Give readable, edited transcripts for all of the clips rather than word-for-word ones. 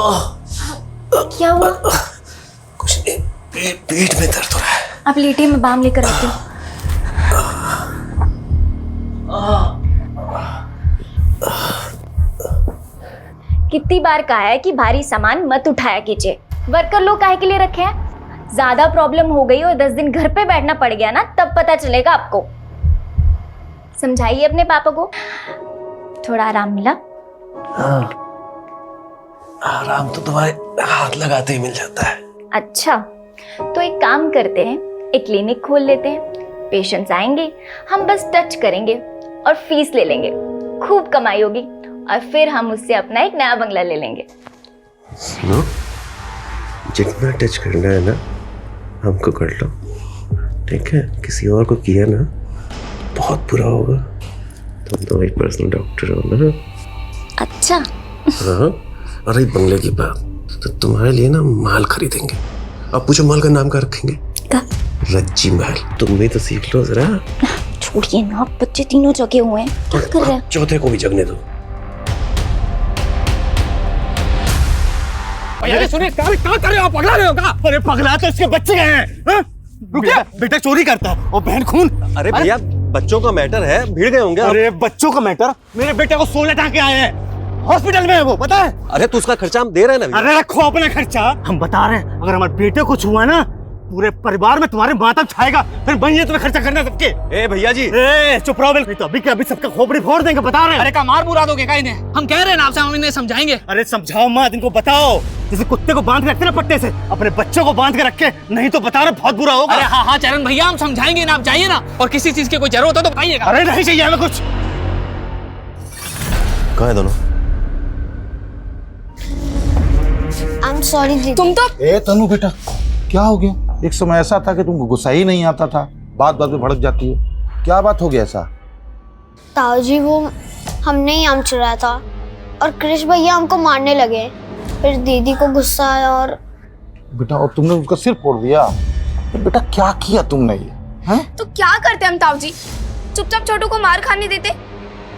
क्या हुआ? कुछ नहीं, पेट में दर्द हो रहा है। आप लेटिए, मैं बाम लेकर आती हूँ। कितनी बार कहा है कि भारी सामान मत उठाया कीजिए। वर्कर लोग काहे के लिए रखे हैं? ज्यादा प्रॉब्लम हो गई और 10 दिन घर पे बैठना पड़ गया ना, तब पता चलेगा आपको। समझाइए अपने पापा को। थोड़ा आराम मिला? हाँ, आराम तो तुम्हारे हाथ लगाते ही मिल जाता है। अच्छा, तो एक काम करते हैं, एक क्लिनिक खोल लेते हैं। पेशेंट्स आएंगे, हम बस टच करेंगे और फीस ले लेंगे। खूब कमाई होगी और फिर हम उससे अपना एक नया बंगला ले लेंगे। सुनो, जितना टच करना है ना हमको कर लो, ठीक है? किसी और को किया ना बहुत बुरा होगा। तुम तो एक पर्सनल डॉक्टर हो ना। अच्छा। हाँ, और एक बंगले की बात, तो तुम्हारे लिए ना माल खरीदेंगे। अब पूछो माल का नाम क्या रखेंगे? क्या? रज्जी महल। तुम भी तो सीख लो जरा। छोड़िए ना, बच्चे तीनों जगे हुए हैं, क्या कर रहे हैं? चौथे को भी जगने दो। अरे सुनिए, क्या कर रहे हो? पगला रहे हो क्या? अरे पगला तो इसके बच्चे हैं। रुकिए, बेटा चोरी करता है और बहन खून। अरे भैया, बच्चों का मैटर है, भीड़ गए होंगे। अरे बच्चों का मैटर? मेरे बेटे को 16 टांके आए हैं, हॉस्पिटल में है वो, पता है? अरे तो उसका खर्चा हम दे रहे हैं ना। अरे रखो अपना खर्चा, हम बता रहे हैं। अगर हमारे बेटे को कुछ हुआ ना, पूरे परिवार में तुम्हारे मातम छाएगा। फिर भैया तुम्हें खर्चा करना सबके। ए भैया जी, ए चुप रहो। नहीं तो अभी के अभी सबका खोपड़ी फोड़ देंगे, बता रहे हैं। अरे का मार बुरा दोगे का इन्हें? हम कह रहे हैं ना आपसे, हम इन्हें समझाएंगे। अरे समझाओ मत, इनको बताओ। जैसे कुत्ते को बांध के रखते ना पट्टे से, अपने बच्चों को बांध के रखे, नहीं तो बता रहे बहुत बुरा होगा। अरे हाँ चरण भैया, हम समझाएंगे ना, आप जाइए ना। और किसी चीज की कोई जरूरत हो तो बताइएगा। अरे नहीं चाहिए हमें कुछ। कहाँ है दोनों? I'm sorry दीदी। तुम तो ए तनु बेटा, क्या हो गया? एक समय ऐसा था कि तुमको गुस्सा ही नहीं आता था, बात बात में भड़क जाती हो। क्या बात हो गया ऐसा? ताऊ जी, वो हमने ही आम चुराया था और कृष भैया हमको मारने लगे। फिर दीदी को गुस्सा आया और बेटा, और तुमने उसका सिर फोड़ दिया। तो बेटा क्या किया तुमने ये? हैं? तो क्या करते हम ताऊ जी? चुपचाप छोटू को मार खाने देते।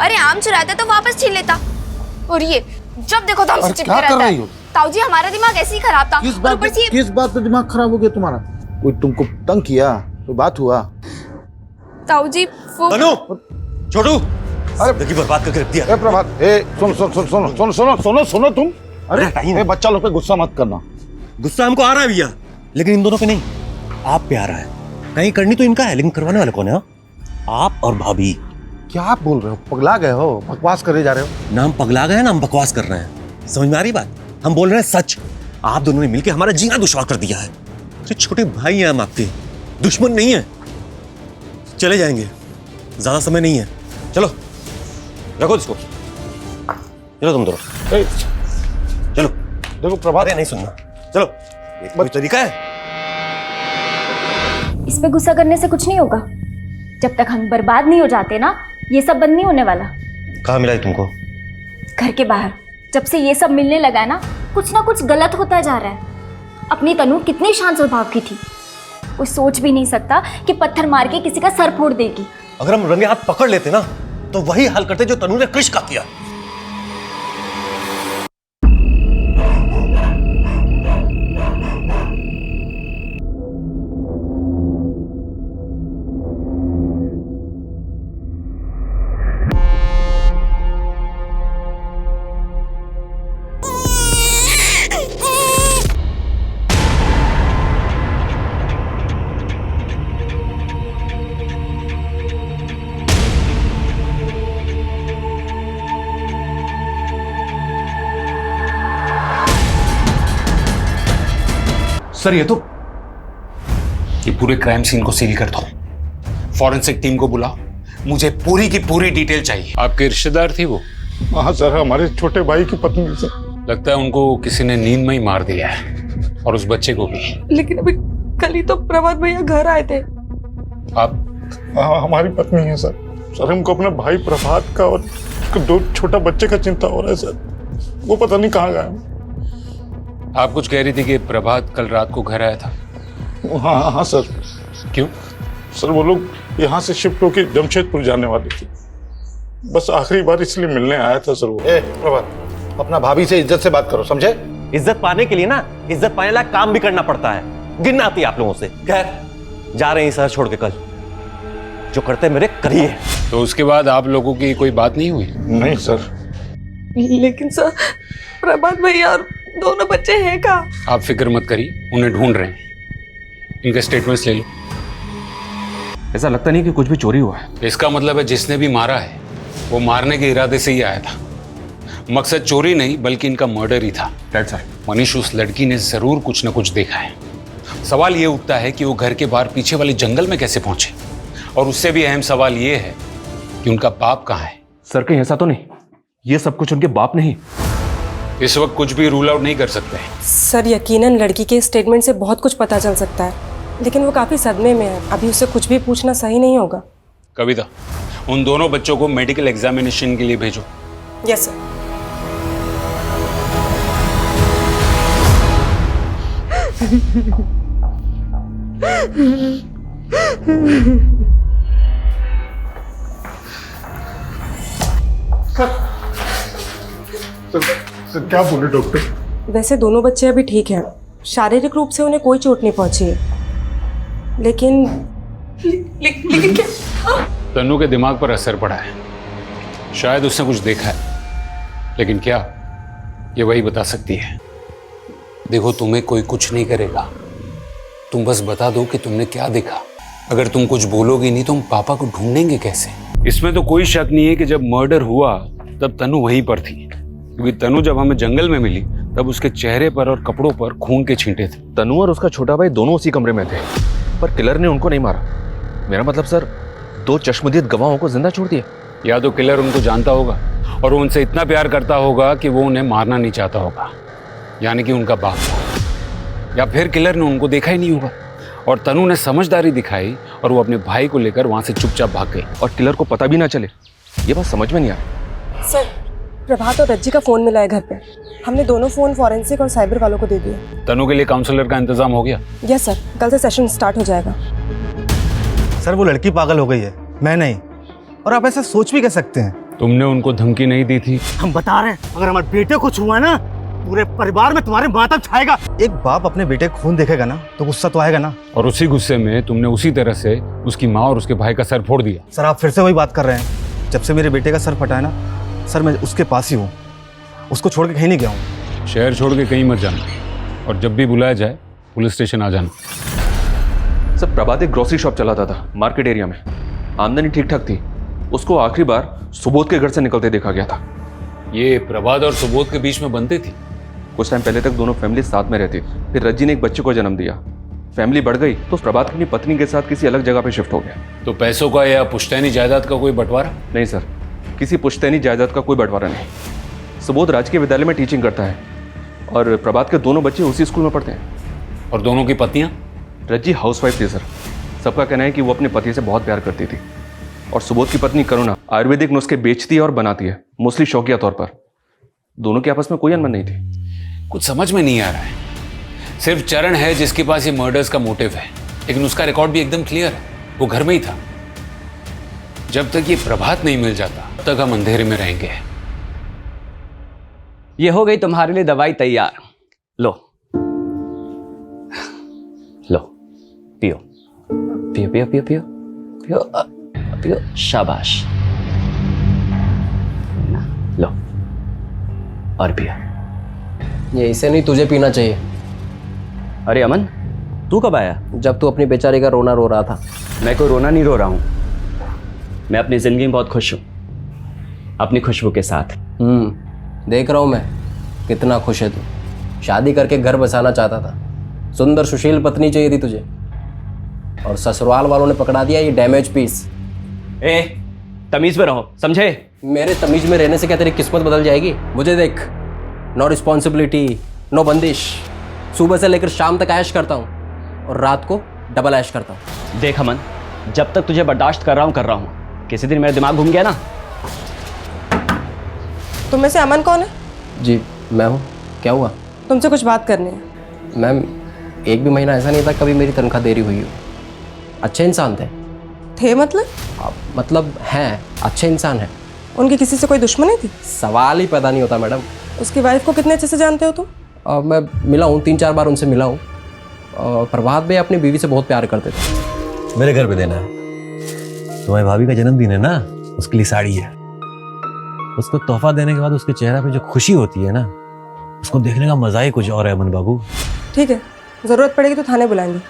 अरे आम चुराता तो वापस छीन लेता। और ये जब देखो तो हमसे चिपके क्या कर रहता रही है। हो? ताऊ जी, हमारा दिमाग ऐसे ही खराब था। किस और बात ऊपर से किस बात पे दिमाग खराब हो गया तुम्हारा? कोई तुमको तंग किया? कोई बात हुआ? ताऊ जी वो अनु, छोटू, अरे जिंदगी बर्बाद करके रख दिया। ए प्रभात, ए सुनो सुनो सुनो सुनो सुनो सुनो सुनो सुनो तुम। अरे ए बच्चा लोग पे गुस्सा मत करना। गुस्सा हमको आ रहा है भैया, लेकिन इन दोनों पे नहीं। आप पे आ रहा है। कहीं करनी तो इनका है, लेकिन करवाने वाला कौन है? आप और भाभी। क्या आप बोल रहे हो? पगला गए हो? बकवास करे जा रहे हो? नाम पगला गए ना, हम बकवास कर रहे हैं। समझ में आ रही बात? हम बोल रहे हैं सच। आप दोनों ने मिलकर हमारा जीना दुश्वार कर दिया है। तो छोटे भाई हैं हम आपके, दुश्मन नहीं है। चले जाएंगे, ज्यादा समय नहीं है। चलो रखो इसको, चलो तुम दोनों, चलो। देखो प्रभात, अरे नहीं सुनना, चलो। ये कोई तरीका है? इस पे गुस्सा करने से कुछ नहीं होगा। जब तक हम बर्बाद नहीं हो जाते ना, ये सब बंद नहीं होने वाला। कहाँ मिला है तुमको? घर के बाहर। जब से ये सब मिलने लगा है ना कुछ गलत होता जा रहा है। अपनी तनु कितनी शांत स्वभाव की थी, कोई सोच भी नहीं सकता कि पत्थर मार के किसी का सर फोड़ देगी। अगर हम रंगे हाथ पकड़ लेते ना, तो वही हाल करते जो तनु ने कृष का किया। सर ये पूरे क्राइम सीन को सील कर दो। फॉरेंसिक टीम को बुलाओ, मुझे पूरी की पूरी डिटेल चाहिए। आपके रिश्तेदार थी वो? हाँ सर, हमारे छोटे भाई की पत्नी से। लगता है उनको किसी ने नींद में ही मार दिया है, और उस बच्चे को भी। लेकिन अभी कल ही तो प्रभात भैया घर आए थे। आप? हाँ, हमारी पत्नी है सर। सर हमको अपने भाई प्रभात का और 2 छोटा बच्चे का चिंता हो रहा है सर। वो पता नहीं कहाँ गए। आप कुछ कह रही थी कि प्रभात कल रात को घर आया था? हाँ हाँ सर। क्यों? सर वो लोग यहाँ से शिफ्ट होकर जमशेदपुर जाने वाले थे, बस आखिरी बार इसलिए मिलने आया था सर वो। प्रभात, अपना भाभी से इज्जत से बात करो, समझे? इज्जत पाने के लिए ना इज्जत पाने लायक काम भी करना पड़ता है। गिनना आती है आप लोगों से। खैर, जा रहे हैं शहर छोड़ के कल। जो करते मेरे करिए। तो उसके बाद आप लोगों की कोई बात नहीं हुई? नहीं सर। लेकिन सर, प्रभात भैया और दोनों बच्चे हैं कहाँ? आप फिक्र मत करिए, उन्हें ढूंढ रहे हैं। इनके स्टेटमेंट्स ले लो। ऐसा लगता नहीं कि कुछ भी चोरी हुआ है। इसका मतलब है जिसने भी मारा है वो मारने के इरादे से ही आया था। मकसद चोरी नहीं बल्कि इनका मर्डर ही था। Right sir. मनीष, उस लड़की ने जरूर कुछ न कुछ देखा है। सवाल ये उठता है कि वो घर के बाहर पीछे वाले जंगल में कैसे पहुंचे, और उससे भी अहम सवाल ये है कि उनका बाप कहाँ है। सर कहीं ऐसा तो नहीं ये सब कुछ उनके बाप नहीं? इस वक्त कुछ भी रूल आउट नहीं कर सकते। सर यकीनन लड़की के स्टेटमेंट से बहुत कुछ पता चल सकता है, लेकिन वो काफी सदमे में है। अभी उससे कुछ भी पूछना सही नहीं होगा। कविता, उन दोनों बच्चों को मेडिकल एग्जामिनेशन के लिए भेजो। Yes sir. सर क्या बोले डॉक्टर? वैसे दोनों बच्चे अभी ठीक हैं, शारीरिक रूप से उन्हें कोई चोट नहीं पहुंची है, लेकिन क्या? तन्नू के दिमाग पर असर पड़ा है। शायद उसने कुछ देखा है, लेकिन क्या, ये वही बता सकती है। देखो, तुम्हें कोई कुछ नहीं करेगा, तुम बस बता दो कि तुमने क्या देखा। अगर तुम कुछ बोलोगी नहीं तो हम पापा को ढूंढेंगे कैसे? इसमें तो कोई शक नहीं है कि जब मर्डर हुआ तब तन्नू वहीं पर थी, क्योंकि तन्नू जब हमें जंगल में मिली तब उसके चेहरे पर और कपड़ों पर खून के छींटे थे। तनु और उसका छोटा भाई दोनों उसी कमरे में थे, पर किलर ने उनको नहीं मारा। मेरा मतलब सर, 2 चश्मदीद गवाहों को जिंदा छोड़ दिया। या तो किलर उनको जानता होगा और वो उनसे इतना प्यार करता होगा कि वो उन्हें मारना नहीं चाहता होगा, यानी कि उनका बाप। या फिर किलर ने उनको देखा ही नहीं होगा और तनु ने समझदारी दिखाई और वो अपने भाई को लेकर वहां से चुपचाप भाग गई और किलर को पता भी ना चले। ये बात समझ में नहीं आ रही। सर, प्रभात और रज्जी का फोन मिला है घर पे। हमने दोनों फोन फॉरेंसिक और साइबर वालों को दे दिए। तनु के लिए काउंसलर का इंतजाम हो गया? यस सर, कल से सेशन स्टार्ट हो जाएगा। सर वो लड़की पागल हो गई है, मैं नहीं। और आप ऐसा सोच भी कह सकते हैं? तुमने उनको धमकी नहीं दी थी? हम बता रहे हैं, अगर हमारे बेटे को कुछ हुआ ना, पूरे परिवार में तुम्हारे मातम छाएगा। एक बाप अपने बेटे को खून देखेगा ना तो गुस्सा तो आएगा ना। और उसी गुस्से में तुमने उसी तरह से उसकी माँ और उसके भाई का सर फोड़ दिया। सर आप फिर से वही बात कर रहे हैं। जब से मेरे बेटे का सर फटा है ना सर, मैं उसके पास ही हूँ, उसको छोड़ के कहीं नहीं गया हूँ। शहर छोड़ के कहीं मत जाना, और जब भी बुलाया जाए पुलिस स्टेशन आ जाना। सर प्रभात एक ग्रोसरी शॉप चलाता था मार्केट एरिया में, आमदनी ठीक ठाक थी। उसको आखिरी बार सुबोध के घर से निकलते देखा गया था। ये प्रभात और सुबोध के बीच में बनती थी? कुछ टाइम पहले तक दोनों फैमिली साथ में रहती, फिर रज्जी ने एक बच्चे को जन्म दिया। फैमिली बढ़ गई तो प्रभात अपनी पत्नी के साथ किसी अलग जगह पे शिफ्ट हो गया। तो पैसों का या पुश्तैनी जायदाद का कोई बंटवारा? नहीं सर, किसी पुश्तैनी जायदाद का कोई बंटवारा नहीं। सुबोध राजकीय विद्यालय में टीचिंग करता है और प्रभात के दोनों बच्चे उसी स्कूल में पढ़ते हैं। और दोनों की पत्नियां? रज्जी हाउसवाइफ थी सर। सबका कहना है कि वो अपने पति से बहुत प्यार करती थी। और सुबोध की पत्नी करुणा आयुर्वेदिक नुस्खे बेचती है और बनाती है, मोस्टली शौकिया तौर पर। दोनों के आपस में कोई अनबन नहीं थी। कुछ समझ में नहीं आ रहा है। सिर्फ चरण है जिसके पास ये मर्डर्स का मोटिव है, लेकिन उसका रिकॉर्ड भी एकदम क्लियर है, वो घर में ही था। जब तक ये प्रभात नहीं मिल जाता तब तक हम अंधेरे में रहेंगे। ये हो गई तुम्हारे लिए दवाई तैयार। लो लो, पियो पियो पियो पियो पियो पियो पियो, शाबाश। लो और पियो। ये इसे नहीं, तुझे पीना चाहिए। अरे अमन, तू कब आया? जब तू अपनी बेचारी का रोना रो रहा था। मैं कोई रोना नहीं रो रहा हूं, मैं अपनी जिंदगी में बहुत खुश हूं, अपनी खुशबू के साथ। देख रहा हूं मैं कितना खुश है तू। शादी करके घर बसाना चाहता था, सुंदर सुशील पत्नी चाहिए थी तुझे, और ससुराल वालों ने पकड़ा दिया ये डैमेज पीस। ए, तमीज में रहो, समझे? मेरे तमीज में रहने से क्या तेरी किस्मत बदल जाएगी? मुझे देख, नो रिस्पॉन्सिबिलिटी, नो बंदिश। सुबह से लेकर शाम तक ऐश करता हूँ और रात को डबल ऐश करता हूँ। देख अमन, जब तक तुझे बर्दाश्त कर रहा हूँ, किसी दिन मेरा दिमाग घूम गया ना। तुम में से अमन कौन है? जी मैं हूँ। क्या हुआ? तुमसे कुछ बात करनी है। मैम, एक भी महीना ऐसा नहीं था कभी मेरी तनख्वाह देरी हुई हो। अच्छे इंसान थे मतलब हैं, अच्छे इंसान हैं। उनकी किसी से कोई दुश्मनी थी? सवाल ही पैदा नहीं होता मैडम। उसकी वाइफ को कितने अच्छे से जानते हो तुम? मैं मिला हूँ, 3-4 बार उनसे मिला हूँ। प्रभात भाई अपनी बीवी से बहुत प्यार करते थे। मेरे घर पे देना है। तुम्हारी भाभी का जन्मदिन है ना, उसके लिए साड़ी है। उसको तोहफा देने के बाद उसके चेहरे पे जो खुशी होती है ना, उसको देखने का मजा ही कुछ और है अमन बाबू। ठीक है, जरूरत पड़ेगी तो थाने बुलाएंगे।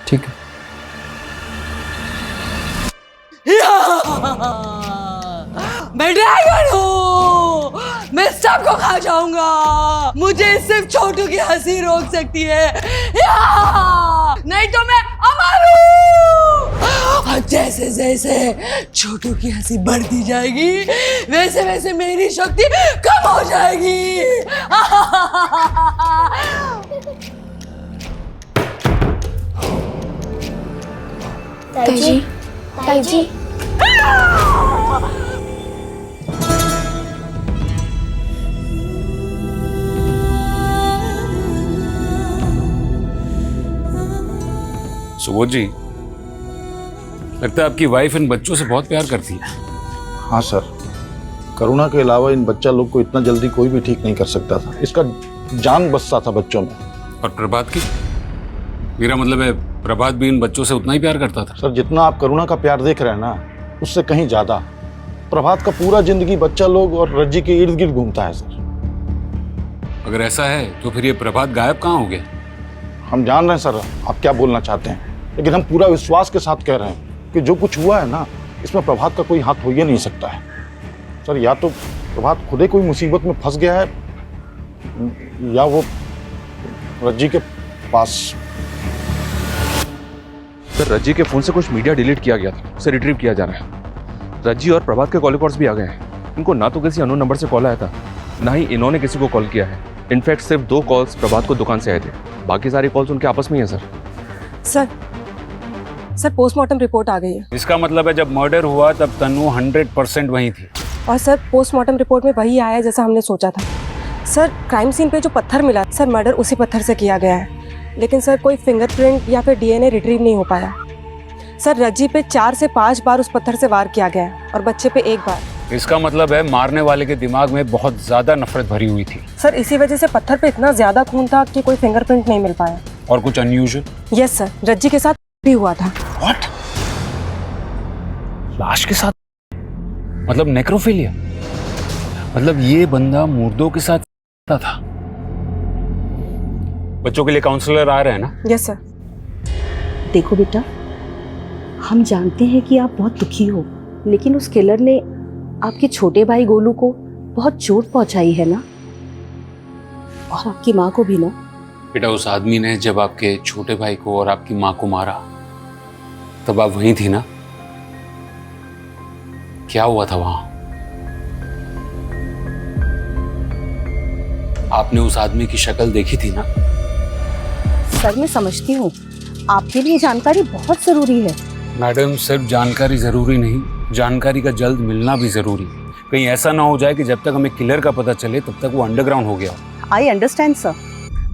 ठीक है। मैं ड्रैगन हूँ, मैं सबको खा जाऊंगा। मुझे सिर्फ छोटू की हंसी रोक सकती है, नहीं तो मैं अमर हूँ। और जैसे जैसे छोटू की हंसी बढ़ती जाएगी, वैसे वैसे मेरी शक्ति कम हो जाएगी। ताई जी, ताई जी। सुबोध जी, लगता है आपकी वाइफ इन बच्चों से बहुत प्यार करती है। हाँ सर, करुणा के अलावा इन बच्चा लोग को इतना जल्दी कोई भी ठीक नहीं कर सकता था। इसका जान बसता था बच्चों में। और प्रभात की? मेरा मतलब है प्रभात भी इन बच्चों से उतना ही प्यार करता था। सर, जितना आप करुणा का प्यार देख रहे हैं ना, उससे कहीं ज्यादा। प्रभात का पूरा जिंदगी बच्चा लोग और रज्जी के इर्द गिर्द घूमता है सर। अगर ऐसा है तो फिर ये प्रभात गायब कहाँ हो गया? हम जान रहे हैं सर आप क्या बोलना चाहते हैं, लेकिन हम पूरा विश्वास के साथ कह रहे हैं कि जो कुछ हुआ है ना, इसमें प्रभात का कोई हाथ हो ही नहीं सकता है सर। या तो प्रभात खुद ही कोई मुसीबत में फंस गया है, या वो रज्जी के पास। सर, रज्जी के फोन से कुछ मीडिया डिलीट किया गया था, उसे रिट्रीव किया जा रहा है। रज्जी और प्रभात के कॉल रिकॉर्ड्स भी आ गए हैं। इनको ना तो किसी अननोन नंबर से कॉल आया था, ना ही इन्होंने किसी को कॉल किया है। इनफैक्ट सिर्फ 2 कॉल्स प्रभात को दुकान से आए थे, बाकी सारी कॉल्स उनके आपस में ही है सर। सर पोस्टमार्टम रिपोर्ट आ गई है। इसका मतलब है जब मर्डर हुआ तब तन्नू 100% वहीं थी। और सर पोस्टमार्टम रिपोर्ट में वही आया जैसा हमने सोचा था। सर क्राइम सीन पे जो पत्थर मिला, सर मर्डर उसी पत्थर से किया गया है, लेकिन सर कोई फिंगरप्रिंट या फिर डीएनए रिट्रीव नहीं हो पाया। सर रज्जी पे 4 से 5 बार उस पत्थर से वार किया गया है और बच्चे पे 1 बार। इसका मतलब है मारने वाले के दिमाग में बहुत ज्यादा नफरत भरी हुई थी। सर इसी वजह से पत्थर पे इतना ज्यादा खून था कि कोई फिंगरप्रिंट नहीं मिल पाया। और कुछ अनयूजुअल? यस सर, रज्जी के साथ भी हुआ था। व्हाट? लाश के साथ? मतलब नेक्रोफिलिया? मतलब ये बंदा मुर्दों के साथ था। बच्चों के लिए काउंसलर आ रहे हैं ना? Yes sir. देखो बेटा, हम जानते हैं कि आप बहुत दुखी हो, लेकिन उस किलर ने आपके छोटे भाई गोलू को बहुत चोट पहुंचाई है ना, और आपकी माँ को भी ना। बेटा, उस आदमी ने जब आपके छोटे भाई को और आपकी माँ को मारा तब आप वहीं थी ना? क्या हुआ था वहां? आपने उस आदमी की शक्ल देखी थी ना? सर मैं समझती हूँ, आपके लिए जानकारी बहुत जरूरी है। मैडम, सिर्फ जानकारी जरूरी नहीं, जानकारी का जल्द मिलना भी जरूरी है। कहीं ऐसा ना हो जाए कि जब तक हमें किलर का पता चले तब तक वो अंडरग्राउंड हो गया। आई अंडरस्टैंड सर,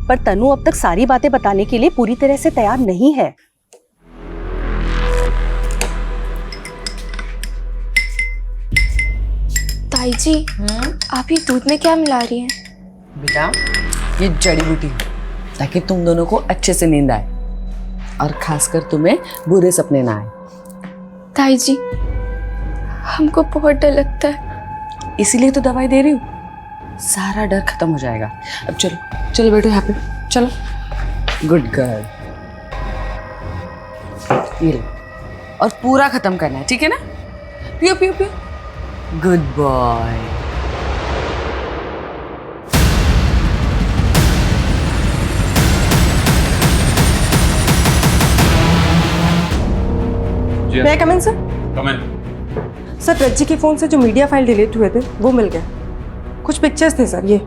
पर तनु अब तक सारी बातें बताने के लिए पूरी तरह से तैयार नहीं है। ताई जी, आप ये दूध में क्या मिला रही हैं? बेटा, ये जड़ी बूटी ताकि तुम दोनों को अच्छे से नींद आए और खासकर तुम्हें बुरे सपने ना आए। ताई जी, हमको बहुत डर लगता है। इसीलिए तो दवाई दे रही हूँ, सारा डर खत्म हो जाएगा। अब चलो चलो बेटो, यहाँ पे चलो। गुड गर्ल, ये लो, और पूरा खत्म करना है, ठीक है ना? पियो पियो पियो। Good boy. May I come in, sir? Come in. Sir Rajji के फोन से जो मीडिया फाइल डिलीट हुए थे वो मिल गए। कुछ पिक्चर्स थे सर, ये।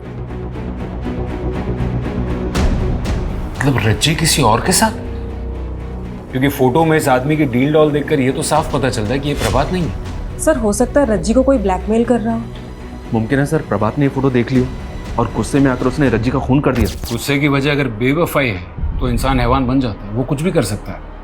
मतलब रज्जी किसी और के साथ? क्योंकि फोटो में इस आदमी की डील डॉल देखकर ये तो साफ पता चलता है कि ये प्रभात नहीं है। सर हो सकता है रज्जी को कोई ब्लैकमेल कर रहा हो। मुमकिन है सर, प्रभात ने ये फोटो देख ली हो और गुस्से में आकर उसने रज्जी का खून कर दिया। गुस्से की वजह अगर बेवफाई है तो इंसान हैवान बन जाता है, वो कुछ भी कर सकता है।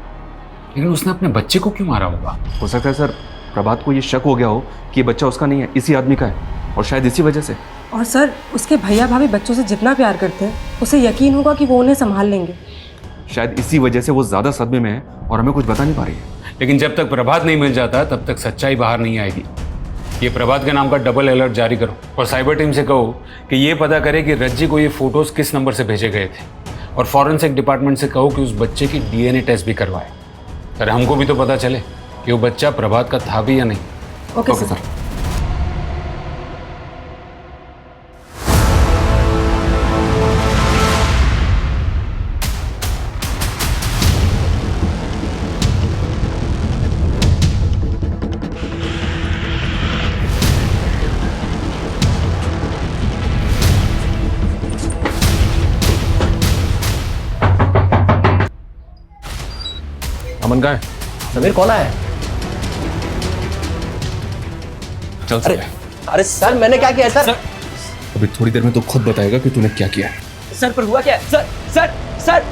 लेकिन उसने अपने बच्चे को क्यों मारा होगा? हो सकता है सर, प्रभात को ये शक हो गया हो कि ये बच्चा उसका नहीं है, इसी आदमी का है, और शायद इसी वजह से और सर उसके भैया भाभी बच्चों से जितना प्यार करते हैं उसे यकीन होगा कि वो उन्हें संभाल लेंगे। शायद इसी वजह से वो ज्यादा सदमे में है और हमें कुछ बता नहीं पा रही है। लेकिन जब तक प्रभात नहीं मिल जाता तब तक सच्चाई बाहर नहीं आएगी। ये प्रभात के नाम का डबल अलर्ट जारी करो और साइबर टीम से कहो कि ये पता करे कि रज्जी को ये फोटोज किस नंबर से भेजे गए थे, और फॉरेंसिक डिपार्टमेंट से कहो कि उस बच्चे की डीएनए टेस्ट भी करवाए। अरे हमको भी तो पता चले कि वो बच्चा प्रभात का था भी या नहीं। Okay sir. अमन कहाँ है? समीर कौन है? चल अरे अरे सर मैंने क्या किया सर? अभी थोड़ी देर में तो खुद बताएगा कि तूने क्या किया है। सर पर हुआ क्या? सर सर सर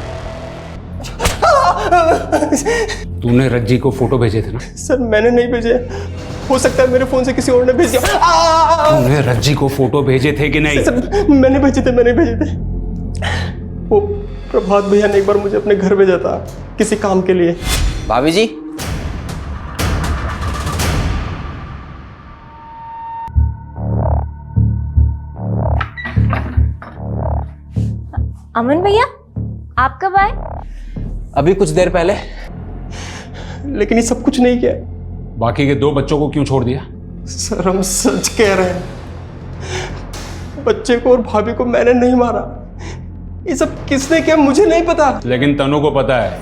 तूने रज्जी को फोटो भेजे थे ना? सर मैंने नहीं भेजे, हो सकता है मेरे फोन से किसी और ने भेज दिया। तूने रज्जी को फोटो भेजे थे कि नहीं? सर मैंने भेजे थे। वो प्रभात भैया ने एक बार मुझे अपने घर भेजा था किसी काम के लिए। भाभी जी अमन भैया आप कब आए? अभी कुछ देर पहले। लेकिन ये सब कुछ नहीं किया। बाकी के 2 बच्चों को क्यों छोड़ दिया? सर हम सच कह रहे हैं, बच्चे को और भाभी को मैंने नहीं मारा। ये सब किसने किया मुझे नहीं पता। लेकिन तनु को पता है,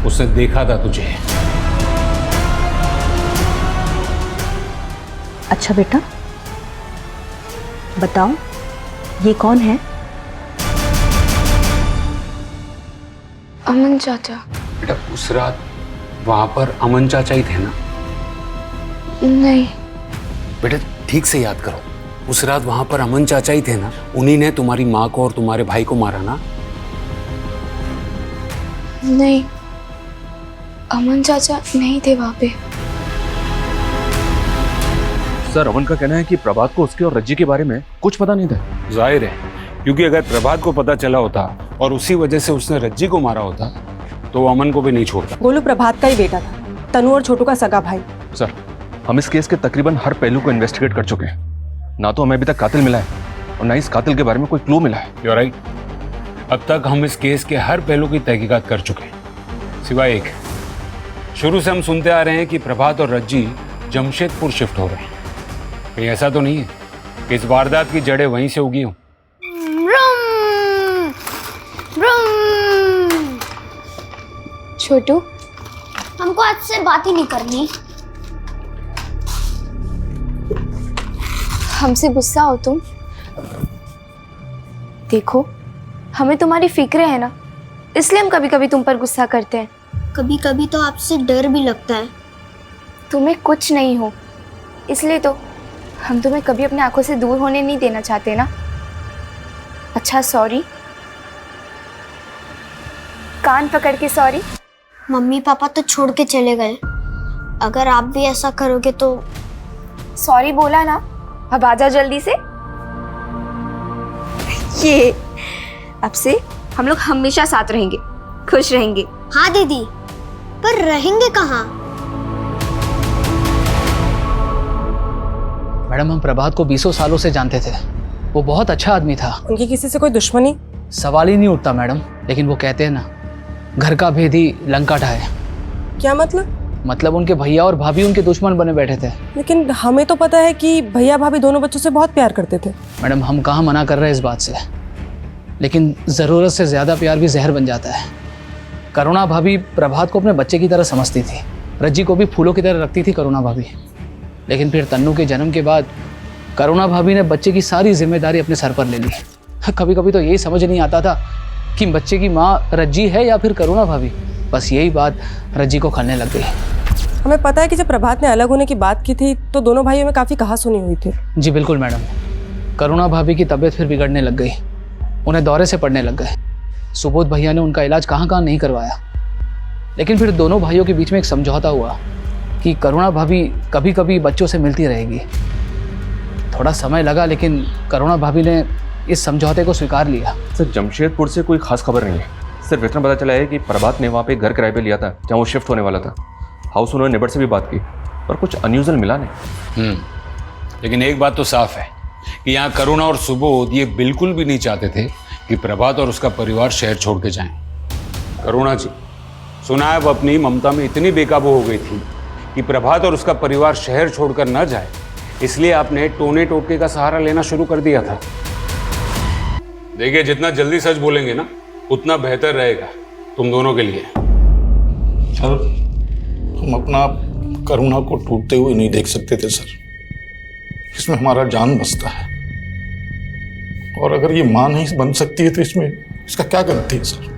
उसने देखा था तुझे। अच्छा बेटा बताओ ये कौन है? अमन चाचा। बेटा उस रात वहां पर अमन चाचा ही थे ना? नहीं बेटा ठीक से याद करो, उस रात वहां पर अमन चाचा ही थे ना? उन्हीं ने तुम्हारी माँ को और तुम्हारे भाई को मारा ना? नहीं, अमन चाचा नहीं थे वहां पे। सर अमन का कहना है कि प्रभात को उसके और रज्जी के बारे में कुछ पता नहीं था। जाहिर है, क्योंकि अगर प्रभात को पता चला होता और उसी वजह से उसने रज्जी को मारा होता तो वो अमन को भी नहीं छोड़ता। गोलू प्रभात का ही बेटा था, तनु और छोटू का सगा भाई। सर हम इस केस के तकरीबन हर पहलू को इन्वेस्टिगेट कर चुके हैं। ना तो हमें अभी तक कातिल मिला है और ना इस कातिल के बारे में कोई क्लू मिला है। You're right. अब तक हम इस केस के हर पहलू की तहकीकात कर चुके हैं, सिवाय एक। शुरू से हम सुनते आ रहे हैं कि प्रभात और रज्जी जमशेदपुर शिफ्ट हो रहे हैं। कहीं ऐसा तो नहीं है कि इस वारदात की जड़ें वहीं से उगी हों? छोटू हमको आज से बात ही नहीं करनी। हमसे गुस्सा हो तुम? देखो हमें तुम्हारी फिक्र है ना, इसलिए हम कभी कभी तुम पर गुस्सा करते हैं। कभी कभी तो आपसे डर भी लगता है। तुम्हें कुछ नहीं हो, इसलिए तो हम तुम्हें कभी अपने आंखों से दूर होने नहीं देना चाहते ना। अच्छा सॉरी, कान पकड़ के सॉरी। मम्मी पापा तो छोड़ के चले गए, अगर आप भी ऐसा करोगे तो। सॉरी बोला ना, अब आजा जल्दी से। ये अब से हम लोग हमेशा साथ रहेंगे, खुश रहेंगे। हाँ दीदी, पर रहेंगे कहाँ? मैडम हम प्रभात को 20 सालों से जानते थे, वो बहुत अच्छा आदमी था। उनकी किसी से कोई दुश्मनी? सवाल ही नहीं उठता मैडम, लेकिन वो कहते हैं ना, घर का भेद ही लंका ढाए। क्या मतलब? मतलब उनके भैया और भाभी उनके दुश्मन बने बैठे थे। लेकिन हमें तो पता है कि भैया भाभी दोनों बच्चों से बहुत प्यार करते थे। मैडम हम कहाँ मना कर रहे हैं इस बात से, लेकिन ज़रूरत से ज़्यादा प्यार भी जहर बन जाता है। करुणा भाभी प्रभात को अपने बच्चे की तरह समझती थी, रज्जी को भी फूलों की तरह रखती थी करुणा भाभी। लेकिन फिर तन्नू के जन्म के बाद करुणा भाभी ने बच्चे की सारी जिम्मेदारी अपने सर पर ले ली। कभी कभी तो यही समझ नहीं आता था कि बच्चे की माँ रज्जी है या फिर करुणा भाभी। बस यही बात रज्जी को खलने लग गई। हमें पता है कि जब प्रभात ने अलग होने की बात की थी तो दोनों भाइयों में काफ़ी कहासुनी हुई थी। जी बिल्कुल मैडम, करुणा भाभी की तबीयत फिर बिगड़ने लग गई, उन्हें दौरे से पड़ने लग गए। सुबोध भैया ने उनका इलाज कहाँ कहाँ नहीं करवाया। लेकिन फिर दोनों भाइयों के बीच में एक समझौता हुआ कि करुणा भाभी कभी कभी बच्चों से मिलती रहेगी। थोड़ा समय लगा, लेकिन करुणा भाभी ने इस समझौते को स्वीकार लिया। सर जमशेदपुर से कोई खास खबर नहीं है, सिर्फ इतना पता चला है कि प्रभात ने वहाँ पे घर किराए पे लिया था जहाँ वो शिफ्ट होने वाला था। हाउस ओनर नेबर से भी बात की पर कुछ अनयूजुअल मिला नहीं। लेकिन एक बात तो साफ है कि यहाँ करुणा और सुबोध ये बिल्कुल भी नहीं चाहते थे कि प्रभात और उसका परिवार शहर छोड़ के जाएं। करुणा जी, सुना है वो अपनी ममता में इतनी बेकाबू हो गई थी कि प्रभात और उसका परिवार शहर छोड़कर न जाए, इसलिए आपने टोने टोटके का सहारा लेना शुरू कर दिया था। देखिए, जितना जल्दी सच बोलेंगे ना उतना बेहतर रहेगा तुम दोनों के लिए। सर, हम अपना करुणा को टूटते हुए नहीं देख सकते थे सर, इसमें हमारा जान बसता है। और अगर ये मां नहीं बन सकती है तो इसमें इसका क्या गलती है सर?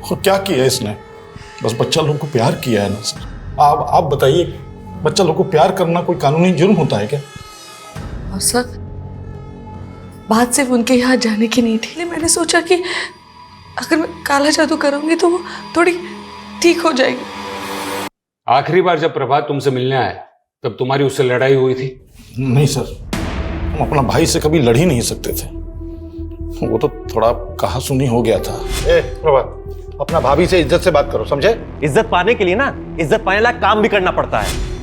और क्या किया है इसने? बस बच्चा लोगों को प्यार किया है ना सर। आप बताइए, बच्चा लोगों को प्यार करना कोई कानूनी जुर्म होता है क्या? और सर, बात सिर्फ उनके यहाँ जाने की नहीं थी, इसलिए मैंने सोचा कि अगर मैं काला जादू करूंगी तो वो थोड़ी ठीक हो जाएगी। आखिरी बार जब प्रभात तुमसे मिलने आया तब तुम्हारी उससे लड़ाई हुई थी? नहीं सर, हम अपना भाई से कभी लड़ ही नहीं सकते थे, वो तो थोड़ा कहा सुनी हो गया था। प्रभात, अपना भाभी से इज्जत से बात करो, समझे? इज्जत पाने के लिए ना इज्जत पाने लायक काम भी करना पड़ता है।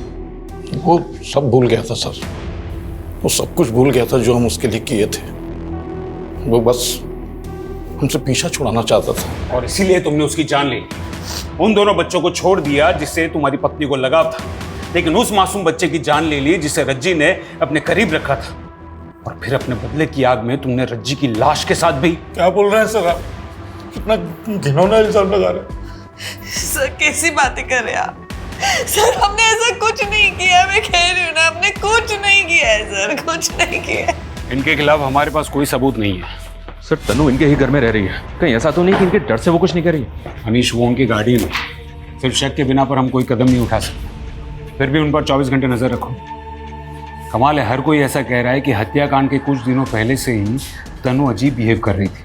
वो सब भूल गया था सर, वो सब कुछ भूल गया था जो हम उसके लिए किए थे। वो बस हमसे पीछा छुड़ाना चाहता था और इसीलिए तुमने उसकी जान ली। उन दोनों बच्चों को छोड़ दिया जिससे तुम्हारी पत्नी को लगाव था, लेकिन उस मासूम बच्चे की जान ले ली जिसे रज्जी ने अपने करीब रखा था। और फिर अपने बदले की आग में तुमने रज्जी की लाश के साथ भी। क्या बोल रहे हैं सर आप? कितना घिनौना इल्जाम लगा रहे हैं। सर कैसी बातें कर रहे हैं आप? सर हमने ऐसा कुछ नहीं किया, मैं कह रही हूँ ना, हमने कुछ नहीं किया है सर, कुछ नहीं किया है। इनके खिलाफ हमारे पास कोई सबूत नहीं है। सर तनु इनके ही घर में रह रही है, कहीं ऐसा तो नहीं कि इनके डर से वो कुछ नहीं कर रही? अनीश, वो उनकी गाड़ी में, सिर्फ शक के बिना पर हम कोई कदम नहीं उठा सकते। फिर भी उन पर 24 घंटे नजर रखो। कमाल है, हर कोई ऐसा कह रहा है कि हत्याकांड के कुछ दिनों पहले से ही तनु अजीब बिहेव कर रही थी।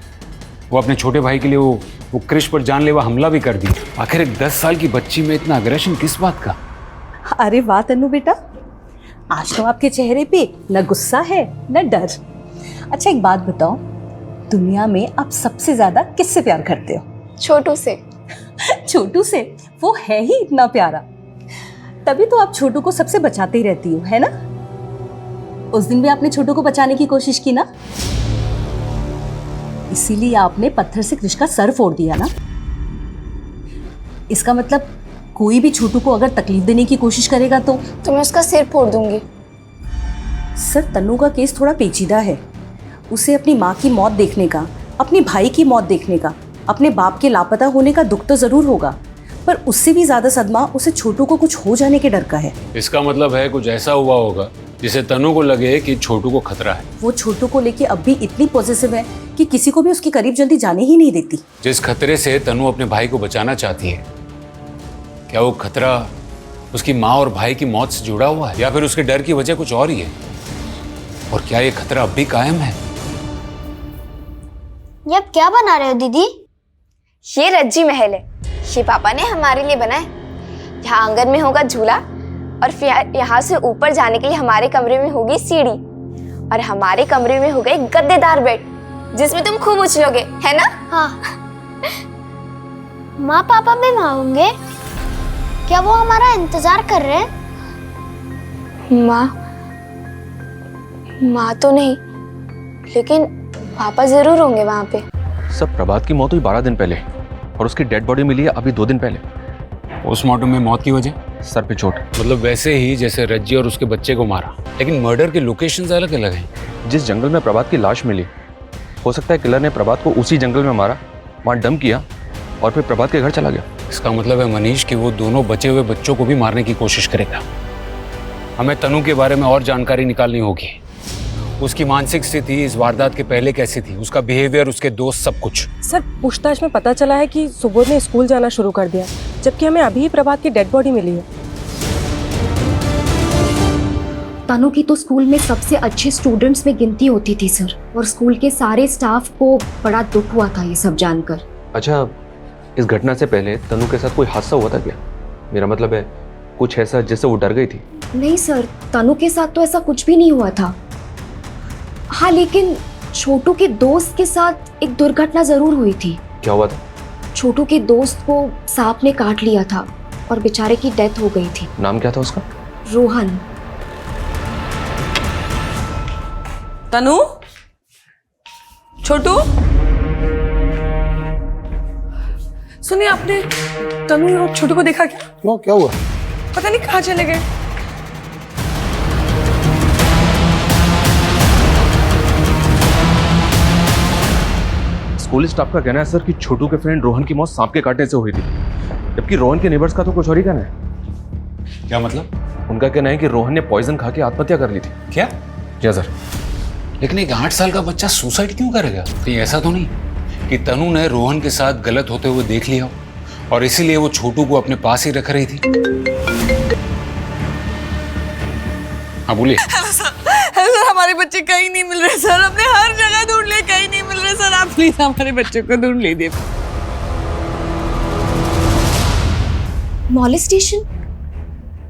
वो अपने छोटे भाई के लिए वो क्रिश पर जानलेवा हमला भी कर दिया। आखिर एक 10 साल की बच्ची में इतना अग्रेशन किस बात का? अरे वाह तनु बेटा, आज तो आपके चेहरे पे न गुस्सा है न डर। अच्छा एक बात बताओ, दुनिया में आप सबसे ज्यादा किससे प्यार करते हो? छोटू से। छोटू से? वो है ही इतना प्यारा, तभी तो आप छोटू को सबसे बचाते ही रहती हो, है ना? उस दिन भी आपने छोटू को बचाने की कोशिश की ना, इसीलिए आपने पत्थर से कृष का सर फोड़ दिया ना। इसका मतलब कोई भी छोटू को अगर तकलीफ देने की कोशिश करेगा तो मैं उसका सिर फोड़ दूंगी। सर तनु का केस थोड़ा पेचीदा है। उसे अपनी माँ की मौत देखने का, अपने भाई की मौत देखने का, अपने बाप के लापता होने का दुख तो जरूर होगा, पर उससे भी ज्यादा सदमा उसे छोटू को कुछ हो जाने के डर का है। इसका मतलब है कुछ ऐसा हुआ होगा जिसे तनु को लगे कि छोटू को खतरा है। वो छोटू को लेके अब भी इतनी पॉजिटिव है कि किसी को भी उसके करीब जल्दी जाने ही नहीं देती। जिस खतरे से तनु अपने भाई को बचाना चाहती है, क्या वो खतरा उसकी माँ और भाई की मौत से जुड़ा हुआ है या फिर उसके डर की वजह कुछ और ही है? और क्या ये खतरा अब भी कायम है? ये आप क्या बना रहे हो दीदी? ये रज्जी महल है, ये पापा ने हमारे लिए बनाया। यहाँ आंगन में होगा झूला और फिर यहाँ से ऊपर जाने के लिए हमारे कमरे में होगी सीढ़ी और हमारे कमरे में होगा एक गद्देदार बेड जिसमें तुम खूब उछलोगे, है ना? हाँ। माँ पापा भी वहाँ होंगे? क्या वो हमारा इंतजार कर रहे हैं? माँ तो नहीं, लेकिन पापा जरूर होंगे वहाँ पे। सब प्रभात की मौत हुई 12 दिन पहले और उसकी डेड बॉडी मिली है अभी 2 दिन पहले। पोस्टमार्टम में मौत की वजह? सर पे चोट। मतलब वैसे ही जैसे रज्जी और उसके बच्चे को मारा, लेकिन मर्डर के लोकेशंस अलग अलग हैं। जिस जंगल में प्रभात की लाश मिली, हो सकता है किलर ने प्रभात को उसी जंगल में मारा, वहाँ डंप किया और फिर प्रभात के घर चला गया। इसका मतलब है मनीष कि वो दोनों बचे हुए बच्चों को भी मारने की कोशिश करेगा। हमें तनु के बारे में और जानकारी निकालनी होगी। उसकी मानसिक स्थिति इस वारदात के पहले कैसी थी, उसका बिहेवियर, उसके दोस्त, सब कुछ। सर पूछताछ में पता चला है कि सुबोध ने स्कूल जाना शुरू कर दिया, जबकि हमें अभी ही प्रभात की डेड बॉडी मिली है। तनु की तो स्कूल में सबसे अच्छे स्टूडेंट्स में गिनती होती थी सर, और स्कूल के सारे स्टाफ को बड़ा दुख हुआ था ये सब जानकर। अच्छा, इस घटना से पहले तनु के साथ कोई हादसा हुआ था क्या? मेरा मतलब है कुछ ऐसा जिससे वो डर गई थी। नहीं सर, तनु के साथ तो ऐसा कुछ भी नहीं हुआ था। हाँ, लेकिन छोटू के दोस्त के साथ एक दुर्घटना जरूर हुई थी। क्या हुआ था? छोटू के दोस्त को सांप ने काट लिया था और बेचारे की डेथ हो गई थी। नाम क्या था उसका? रोहन। तनु, छोटू, सुनिए, आपने तनु और छोटू को देखा क्या? क्यों, क्या हुआ? पता नहीं कहाँ चले गए। स्कूल स्टाफ का कहना है सर कि छोटू के फ्रेंड रोहन की मौत सांप के काटने से हुई थी, जबकि रोहन के नेबर्स का तो कुछ और ही कहना है। क्या मतलब? उनका कहना है कि रोहन ने पॉइजन खा के आत्महत्या कर ली थी। क्या? जी सर। लेकिन एक 8 साल का बच्चा सुसाइड क्यों करेगा? कहीं ऐसा तो नहीं कि तनु ने रोहन के साथ गलत होते हुए देख लिया हो और इसीलिए वो छोटू को अपने पास ही रख रही थी? हाँ बोलिए। हेलो सर, हमारे बच्चे कहीं नहीं मिल रहे सर, हमने हर जगह ढूंढ लिए, कहीं नहीं मिल रहे सर, आप प्लीज हमारे बच्चे को ढूंढ लीजिए। मॉलेस्टेशन?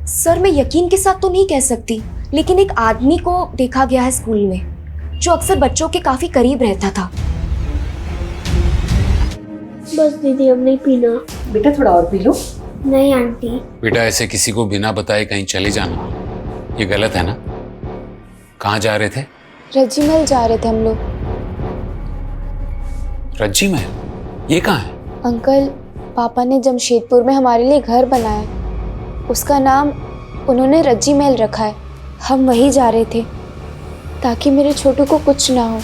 सर, मैं यकीन के साथ तो नहीं कह सकती, लेकिन एक आदमी को देखा गया है स्कूल में जो अक्सर बच्चों के काफी करीब रहता था। बस दीदी, अब नहीं पीना। बेटा थोड़ा और पी लो। नहीं आंटी। बेटा, ऐसे किसी को बिना बताए कहीं चले जाना ये गलत है ना? कहाँ जा रहे थे? रज्जी महल जा रहे थे हम लोग। रज्जी महल? ये कहाँ है? अंकल, पापा ने जमशेदपुर में हमारे लिए घर बनाया, उसका नाम उन्होंने रज्जी महल रखा है। हम वहीं जा रहे थे ताकि मेरे छोटू को कुछ ना हो।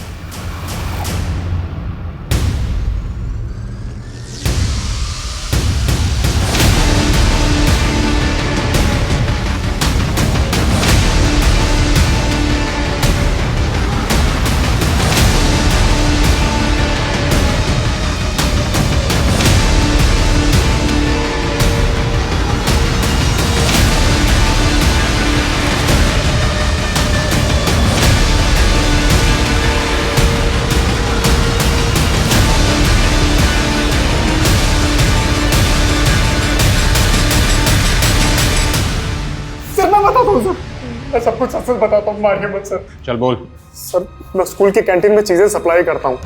मैं सब कुछ सच बताता हूँ, मारिए मत सर। चल बोल। सर, मैं स्कूल की कैंटीन में चीजें सप्लाई करता हूँ,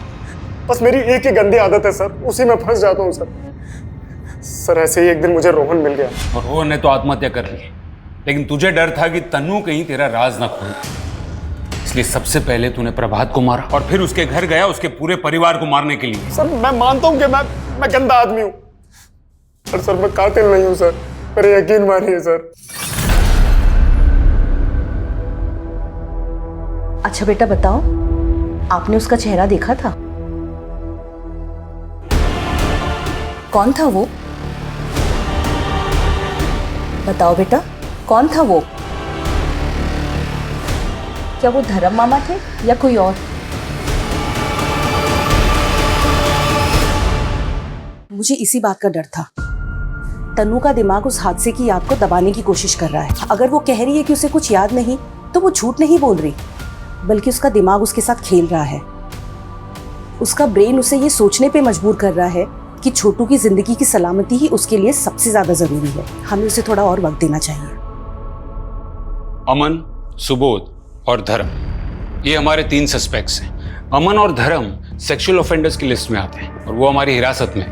बस मेरी एक ही गंदी आदत है सर, उसी में फंस जाता हूँ सर। ऐसे ही एक दिन मुझे रोहन मिल गया और रोहन ने तो आत्महत्या कर ली, लेकिन तुझे डर था कि तन्नू कहीं तेरा राज ना खोले, इसलिए सबसे पहले तूने प्रभात को मारा और फिर उसके घर गया उसके पूरे परिवार को मारने के लिए। सर, मैं मानता हूँ कि मैं गंदा आदमी हूँ, पर सर मैं कातिल नहीं हूँ सर, मेरे यकीन मानिए सर। अच्छा बेटा बताओ, आपने उसका चेहरा देखा था? कौन था वो? बताओ बेटा, कौन था वो? क्या वो धर्म मामा थे या कोई और? मुझे इसी बात का डर था। तन्नू का दिमाग उस हादसे की याद को दबाने की कोशिश कर रहा है। अगर वो कह रही है कि उसे कुछ याद नहीं, तो वो झूठ नहीं बोल रही, बल्कि उसका दिमाग उसके साथ खेल रहा है। उसका ब्रेन उसे ये सोचने पे मजबूर कर रहा है कि छोटू की जिंदगी की सलामती ही उसके लिए सबसे ज्यादा जरूरी है। हमें उसे थोड़ा और वक्त देना चाहिए। अमन, सुबोध और धर्म, ये हमारे 3 सस्पेक्ट्स हैं। अमन और धर्म सेक्सुअल ऑफेंडर्स की लिस्ट में आते हैं और वो हमारी हिरासत में।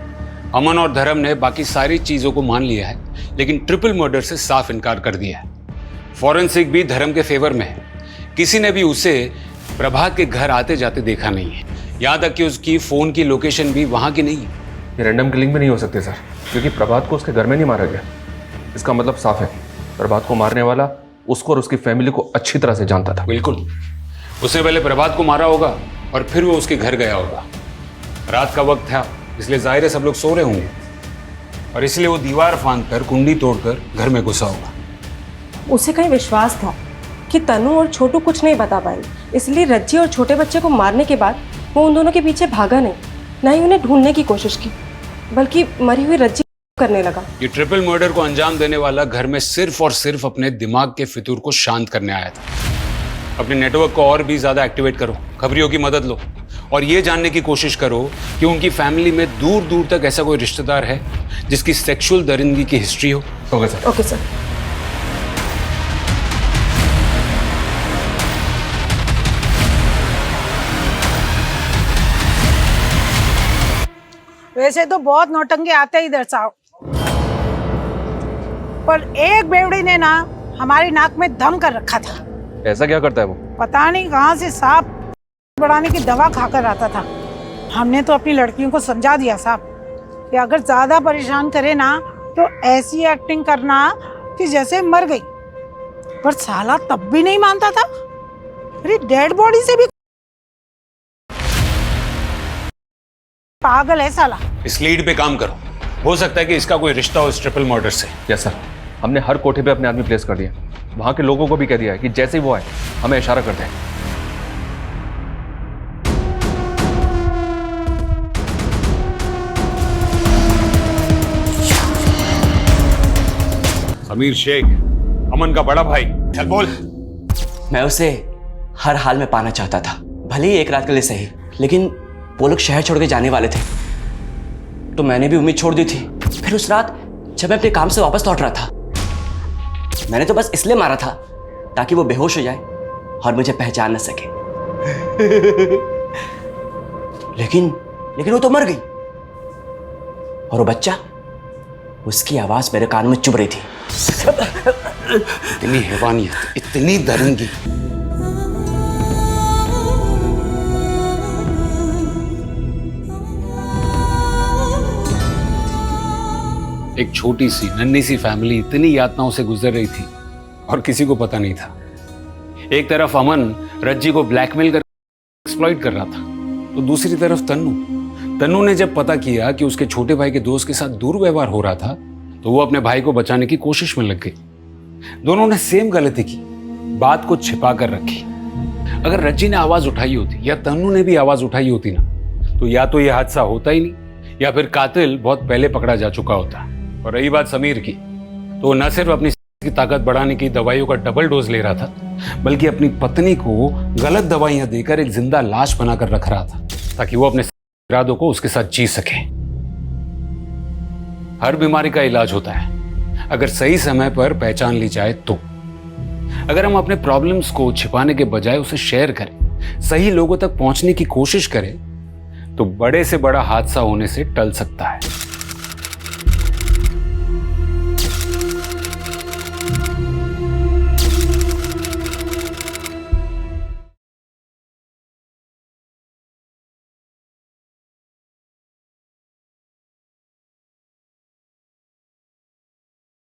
अमन और धर्म ने बाकी सारी चीजों को मान लिया है, लेकिन ट्रिपल मर्डर से साफ इनकार कर दिया है। फॉरेंसिक भी धर्म के फेवर में है। किसी ने भी उसे प्रभात के घर आते जाते देखा नहीं है, यहाँ तक कि उसकी फोन की लोकेशन भी वहां की नहीं है। ये रैंडम किलिंग भी नहीं हो सकती सर, क्योंकि प्रभात को उसके घर में नहीं मारा गया। इसका मतलब साफ है, प्रभात को मारने वाला उसको और उसकी फैमिली को अच्छी तरह से जानता था। बिल्कुल, उसने पहले प्रभात को मारा होगा और फिर वो उसके घर गया होगा। रात का वक्त था, इसलिए जाहिर है सब लोग सो रहे होंगे और इसलिए वो दीवार फांद कर कुंडी तोड़कर घर में घुसा होगा। उसे कहीं विश्वास था कि तनु और छोटू कुछ नहीं बता पाएंगे, इसलिए रज्जी और छोटे बच्चे को मारने के बाद वो उन दोनों के पीछे भागा नहीं, ना ही उन्हें ढूंढने की कोशिश की, बल्कि मरी हुई रज्जी करने लगा। ये ट्रिपल मर्डर को अंजाम देने वाला घर में सिर्फ और सिर्फ अपने दिमाग के फितूर को शांत करने आया था। अपने नेटवर्क को और भी ज्यादा एक्टिवेट करो, खबरियों की मदद लो और ये जानने की कोशिश करो कि उनकी फैमिली में दूर दूर तक ऐसा कोई रिश्तेदार है जिसकी सेक्सुअल दरिंदगी की हिस्ट्री हो। Okay sir. Okay sir. वैसे तो बहुत नौटंके आते इधर साहब, पर एक बेवड़ी ने ना हमारी नाक में दम कर रखा था। ऐसा क्या करता है वो? पता नहीं कहाँ से सांप बढ़ाने की दवा खाकर आता था। हमने तो अपनी लड़कियों को समझा दिया साहब कि अगर ज्यादा परेशान करे ना तो ऐसी एक्टिंग करना कि जैसे मर गई, पर साला तब भी नहीं मानता था। अरे डेड बॉडी से भी पागल है साला। इस लीड पे काम करो, हो सकता है कि इसका कोई रिश्ता हो इस ट्रिपल मर्डर से। यस सर, हमने हर कोठे पे अपने आदमी प्लेस कर दिया। वहां के लोगों को भी कह दिया है कि जैसे ही वो आए हमें इशारा कर दें। समीर शेख, अमन का बड़ा भाई, चल बोल। मैं उसे हर हाल में पाना चाहता था, भले ही एक रात के लिए सही, लेकिन वो लोग शहर छोड़ के जाने वाले थे तो मैंने भी उम्मीद छोड़ दी थी। फिर उस रात जब मैं अपने काम से वापस लौट रहा था, मैंने तो बस इसलिए मारा था ताकि वो बेहोश हो जाए और मुझे पहचान न सके। लेकिन वो तो मर गई, और वो बच्चा, उसकी आवाज मेरे कान में चुभ रही थी। इतनी हैवानियत, इतनी दरंगी। एक छोटी सी नन्ही सी फैमिली इतनी यातनाओं से गुजर रही थी और किसी को पता नहीं था। एक तरफ अमन रज्जी को ब्लैकमेल कर एक्सप्लॉइट कर रहा था, तो दूसरी तरफ तन्नू ने जब पता किया कि उसके छोटे भाई के दोस्त के साथ दुर्व्यवहार हो रहा था, तो वो अपने भाई को बचाने की कोशिश में लग गई। दोनों ने सेम गलती की, बात को छिपा कर रखी। अगर रज्जी ने आवाज उठाई होती या तन्नू ने भी आवाज उठाई होती ना, तो या तो यह हादसा होता ही नहीं, या फिर कातिल बहुत पहले पकड़ा जा चुका होता। और रही बात समीर की, तो वो न सिर्फ अपनी की ताकत बढ़ाने की दवाइयों का डबल डोज ले रहा था, बल्कि अपनी पत्नी को गलत दवाइयां देकर एक जिंदा लाश बनाकर रख रहा था, ताकि वो अपने इरादों को उसके साथ जी सके। हर बीमारी का इलाज होता है, अगर सही समय पर पहचान ली जाए तो। अगर हम अपने प्रॉब्लम्स को छिपाने के बजाय उसे शेयर करें, सही लोगों तक पहुंचने की कोशिश करें, तो बड़े से बड़ा हादसा होने से टल सकता है।